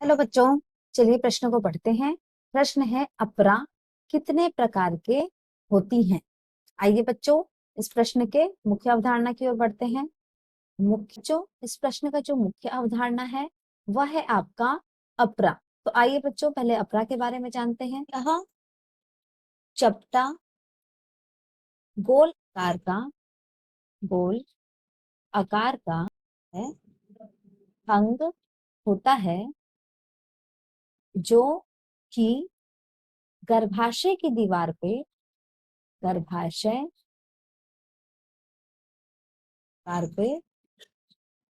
Hello बच्चों, चलिए प्रश्नों को पढ़ते हैं। प्रश्न है अपरा कितने प्रकार के होती हैं। आइए बच्चों, इस प्रश्न के मुख्य अवधारणा की ओर बढ़ते हैं। इस प्रश्न का जो मुख्य अवधारणा है वह है आपका अपरा। तो आइए बच्चों, पहले अपरा के बारे में जानते हैं। यह चपटा गोल आकार का है, अंग होता है जो कि गर्भाशय की दीवार पे गर्भाशय दीवार पे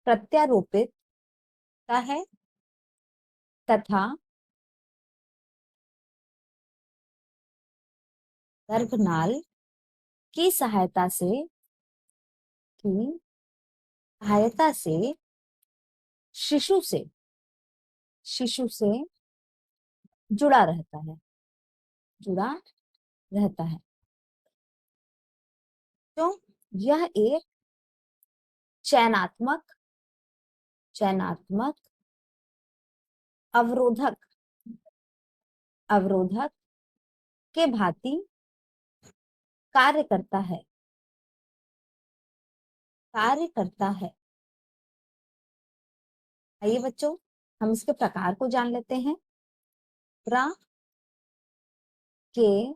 प्रत्यारोपित होता है तथा गर्भनाल की की सहायता से शिशु से शिशु से जुड़ा रहता है जुड़ा रहता है। तो यह एक चयनात्मक चयनात्मक अवरोधक अवरोधक के भांति कार्य करता है। आइए बच्चों, हम इसके प्रकार को जान लेते हैं। प्रा के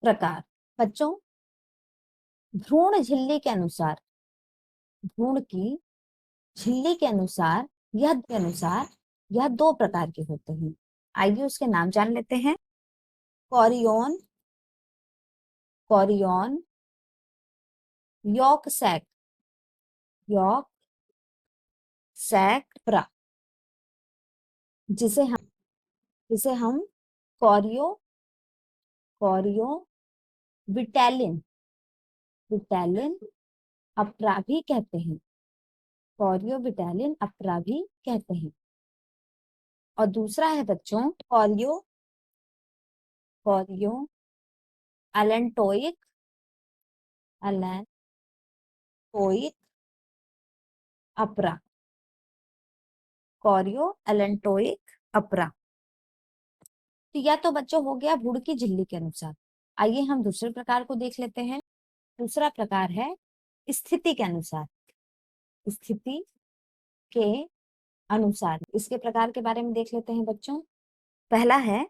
प्रकार बच्चों, भ्रूण झिल्ली के अनुसार भ्रूण की झिल्ली के अनुसार यह दो प्रकार के होते हैं। आइए उसके नाम जान लेते हैं। कॉरियोन कॉरियोन यॉक सैक प्रा, जिसे हम कॉरियो कॉरियो विटैलिन विटैलिन अपरा भी कहते हैं। कॉरियो विटैलिन अपरा भी कहते हैं। और दूसरा है बच्चों कॉरियो एलेंटोइक अपरा कॉरियो एलेंटोइक अपरा। तो यह तो बच्चों हो गया भ्रूण की झिल्ली के अनुसार। आइए हम दूसरे प्रकार को देख लेते हैं। दूसरा प्रकार है स्थिति के अनुसार। स्थिति के अनुसार इसके प्रकार के बारे में देख लेते हैं बच्चों। पहला है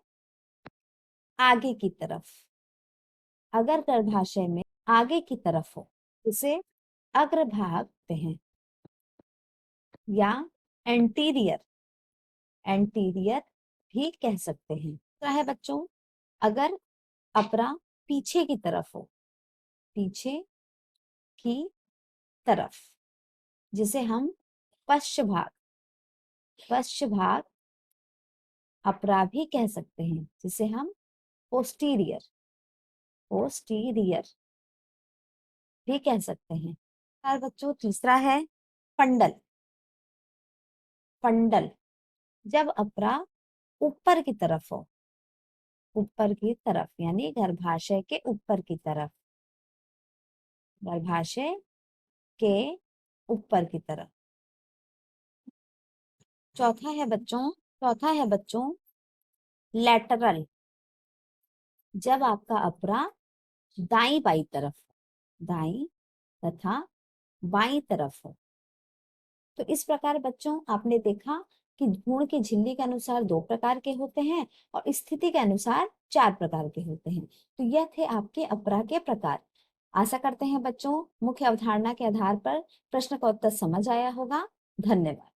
आगे की तरफ। अगर गर्भाशय में आगे की तरफ हो इसे अग्रभाग कहते हैं या एंटीरियर एंटीरियर भी कह सकते हैं। तो है बच्चों, अगर अपरा पीछे की तरफ हो, पीछे की तरफ, जिसे हम पश्च भाग अपरा भी कह सकते हैं, जिसे हम पोस्टीरियर भी कह सकते हैं। और बच्चों तीसरा है फंडल। फंडल जब अपरा ऊपर की तरफ हो, ऊपर की तरफ यानी गर्भाशय के ऊपर की तरफ, गर्भाशय के ऊपर की तरफ। चौथा है बच्चों लैटरल। जब आपका अपरा दाई तथा बाई तरफ हो। तो इस प्रकार बच्चों आपने देखा कि भ्रूण की झिल्ली के अनुसार दो प्रकार के होते हैं और स्थिति के अनुसार चार प्रकार के होते हैं। तो यह थे आपके अपरा के प्रकार। आशा करते हैं बच्चों मुख्य अवधारणा के आधार पर प्रश्न का उत्तर समझ आया होगा। धन्यवाद।